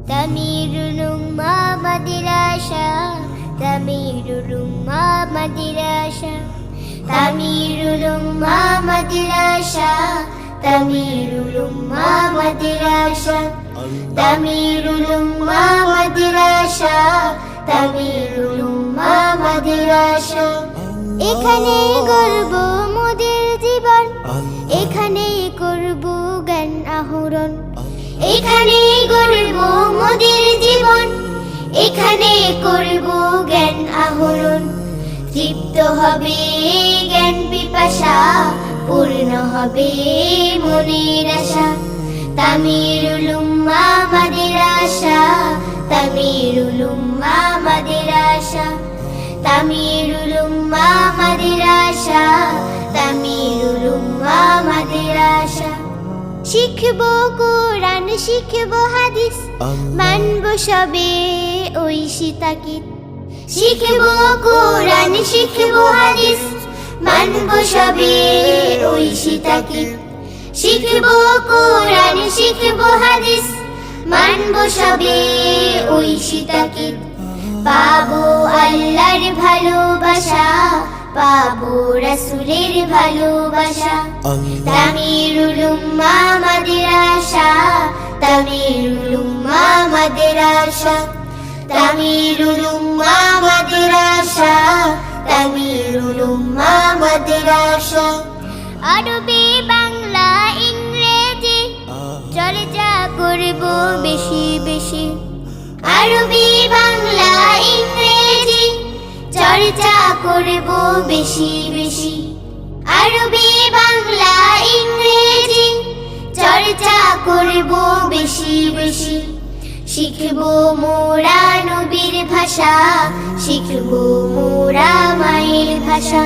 Damirul Ummah Madrasah, Damirul Ummah Madrasah, Damirul Ummah Madrasah, Damirul Ummah Madrasah, Damirul Ummah Madrasah, Damirul Ummah Madrasah। এখানে গড়ব মোদের জীবন, এখানে করব জ্ঞান আহরণ, এখানে গড়ব মোদের জীবন, এখানে করব জ্ঞান আহরণ। তৃপ্ত হবে জ্ঞান পিপাসা, পূর্ণ হবে মনের আশা। তামিরুল উম্মাহ মাদ্রাসা, তামিরুল উম্মাহ মাদ্রাসা, তামিরুল উম্মাহ মাদ্রাসা, তামিরুল উম্মাহ মাদ্রাসা। শিখব কোরআন, শিখব হাদিস, মানব সবে ঐশী তাকিদ। শিখব কোরআন, শিখব হাদিস, মানব সবে ঐশী তাকিদ। শিখব কোরআন, শিখব হাদিস, মানব সবে ঐশী তাকিদ। পাবো আল্লাহর ভালোবাসা, পাবো রাসূলের ভালোবাসা। তামিরুল উম্মাহ মাদ্রাসা, তামিরুল উম্মাহ মাদ্রাসা, তামিরুল উম্মাহ মাদ্রাসা, তামিরুল উম্মাহ মাদ্রাসা। আরবি বাংলা ইংরেজি চর্চা করব বেশি বেশি। আরবি বাংলা ইংরেজি চর্চা করব বেশি বেশি। আরবি বাংলা ইংরেজি চর্চা করব বেশি বেশি। শিখব মোরা নবীর ভাষা, শিখব মোরা মায়ের ভাষা।